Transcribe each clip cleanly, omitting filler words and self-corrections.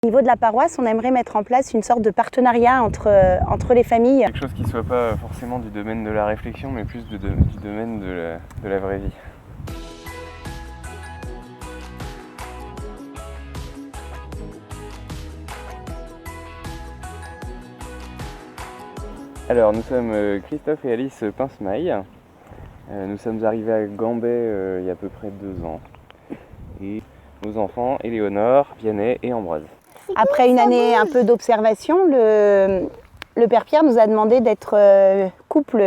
Au niveau de la paroisse, on aimerait mettre en place une sorte de partenariat entre les familles. Quelque chose qui ne soit pas forcément du domaine de la réflexion, mais plus du domaine de la vraie vie. Alors, nous sommes Christophe et Alice Pincemaille. Nous sommes arrivés à Gambais il y a à peu près 2 ans. Et nos enfants, Éléonore, Vianney et Ambroise. Après une année un peu d'observation, le Père Pierre nous a demandé d'être couple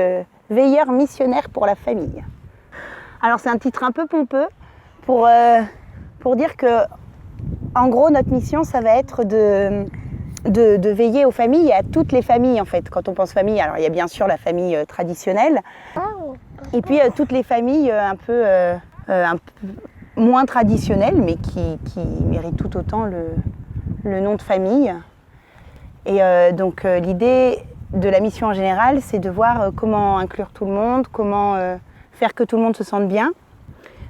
veilleur missionnaire pour la famille. Alors c'est un titre un peu pompeux pour dire que, en gros, notre mission, ça va être de veiller aux familles et à toutes les familles en fait. Quand on pense famille, alors il y a bien sûr la famille traditionnelle, et puis toutes les familles un peu moins traditionnelles, mais qui méritent tout autant le nom de famille. Et donc l'idée de la mission en général, c'est de voir comment inclure tout le monde, comment faire que tout le monde se sente bien,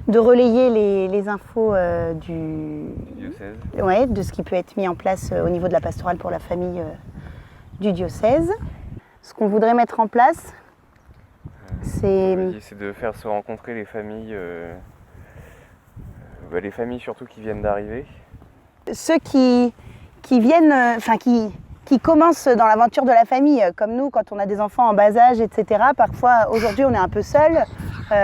de relayer les infos du diocèse. Ouais, de ce qui peut être mis en place au niveau de la pastorale pour la famille du diocèse. Ce qu'on voudrait mettre en place, c'est de faire se rencontrer les familles surtout qui viennent d'arriver. ceux qui viennent, qui commencent dans l'aventure de la famille, comme nous, quand on a des enfants en bas âge, etc. Parfois, aujourd'hui, on est un peu seuls.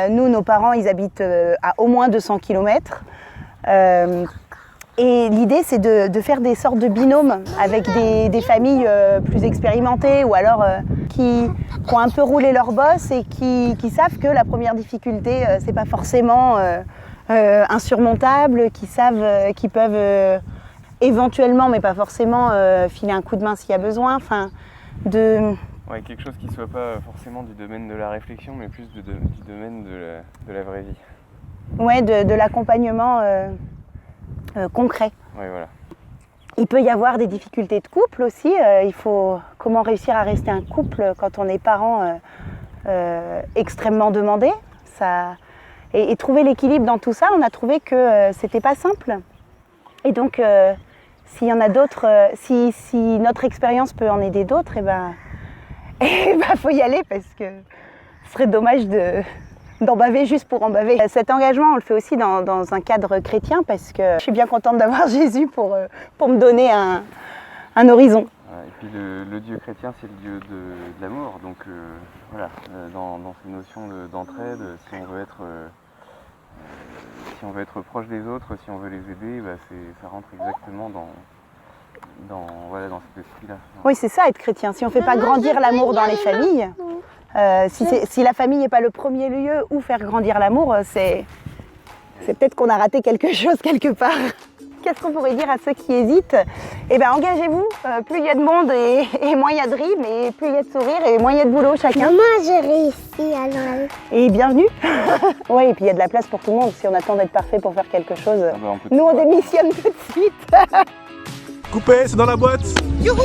Nous, nos parents, ils habitent à au moins 200 km. Et l'idée, c'est de faire des sortes de binômes avec des familles plus expérimentées ou alors qui ont un peu roulé leur bosse et qui savent que la première difficulté, c'est pas forcément insurmontable, qui peuvent éventuellement, mais pas forcément, filer un coup de main s'il y a besoin. Ouais, quelque chose qui ne soit pas forcément du domaine de la réflexion, mais plus du domaine de la vraie vie. Ouais, de l'accompagnement concret. Ouais, voilà. Il peut y avoir des difficultés de couple aussi. Il faut comment réussir à rester un couple quand on est parent extrêmement demandé. Et trouver l'équilibre dans tout ça, on a trouvé que c'était pas simple. Et donc, s'il y en a d'autres, si notre expérience peut en aider d'autres, faut y aller parce que ce serait dommage d'en baver juste pour en baver. Cet engagement, on le fait aussi dans un cadre chrétien parce que je suis bien contente d'avoir Jésus pour me donner un horizon. Et puis le Dieu chrétien, c'est le Dieu de l'amour. Donc voilà, dans ces notions d'entraide, si on veut être proche des autres, si on veut les aider, ça rentre exactement dans cet esprit-là. Oui, c'est ça, être chrétien. Si on ne fait pas grandir l'amour dans les familles, si la famille n'est pas le premier lieu où faire grandir l'amour, c'est peut-être qu'on a raté quelque chose quelque part. Qu'est-ce qu'on pourrait dire à ceux qui hésitent ? Engagez-vous, plus il y a de monde et moins il y a de rime, et plus il y a de sourires et moins il y a de boulot chacun. Maman, j'ai réussi alors. Et bienvenue. Oui, et puis il y a de la place pour tout le monde. Si on attend d'être parfait pour faire quelque chose, nous on démissionne tout de suite. Coupé, c'est dans la boîte. Youhou!